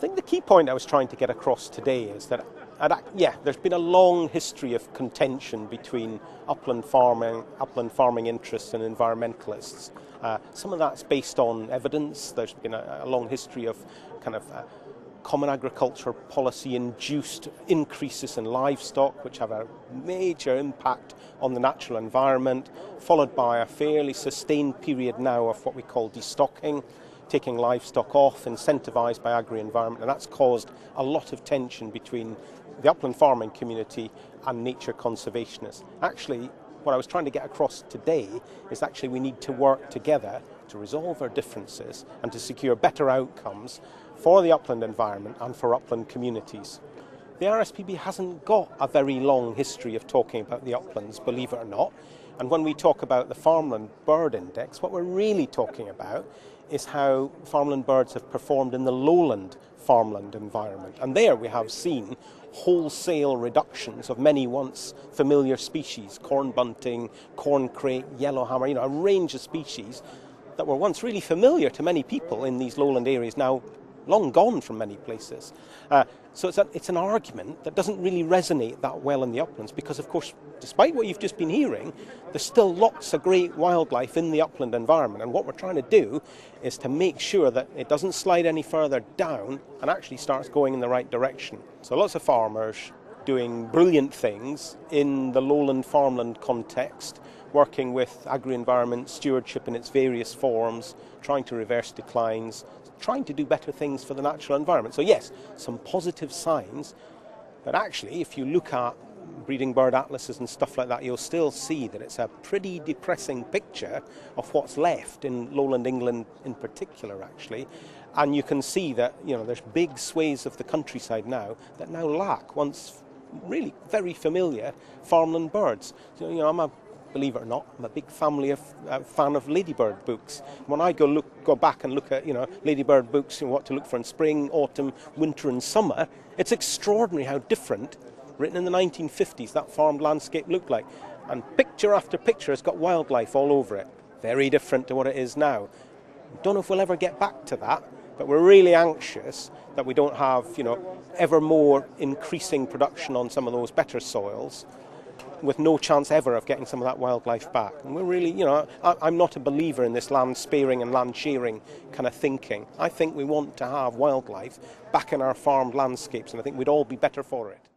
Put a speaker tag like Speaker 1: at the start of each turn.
Speaker 1: I think the key point I was trying to get across today is that, there's been a long history of contention between upland farming interests and environmentalists. Some of that's based on evidence. There's been a long history of kind of common agriculture policy-induced increases in livestock, which have a major impact on the natural environment, followed by a fairly sustained period now of what we call destocking, taking livestock off, incentivised by agri-environment, and that's caused a lot of tension between the upland farming community and nature conservationists. Actually, what I was trying to get across today is actually we need to work together to resolve our differences and to secure better outcomes for the upland environment and for upland communities. The RSPB hasn't got a very long history of talking about the uplands, believe it or not, and when we talk about the Farmland Bird Index, what we're really talking about is how farmland birds have performed in the lowland farmland environment. And there we have seen wholesale reductions of many once familiar species, corn bunting, corn crake, yellowhammer, a range of species that were once really familiar to many people in these lowland areas, now long gone from many places. So it's an argument that doesn't really resonate that well in the uplands because, of course, despite what you've just been hearing, there's still lots of great wildlife in the upland environment. And what we're trying to do is to make sure that it doesn't slide any further down and actually starts going in the right direction. So lots of farmers doing brilliant things in the lowland farmland context, working with agri-environment stewardship in its various forms, trying to reverse declines, trying to do better things for the natural environment. So yes, some positive signs, but actually if you look at breeding bird atlases and stuff like that, you'll still see that it's a pretty depressing picture of what's left in lowland England in particular, actually. And you can see that there's big swathes of the countryside now that now lack once really very familiar farmland birds. Believe it or not, I'm a big fan of ladybird books. When I go back and look at ladybird books and what to look for in spring, autumn, winter and summer, it's extraordinary how different, written in the 1950s, that farmed landscape looked like. And picture after picture has got wildlife all over it. Very different to what it is now. Don't know if we'll ever get back to that, but we're really anxious that we don't have ever more increasing production on some of those better soils, with no chance ever of getting some of that wildlife back. And we're really, I'm not a believer in this land sparing and land sharing kind of thinking. I think we want to have wildlife back in our farmed landscapes, and I think we'd all be better for it.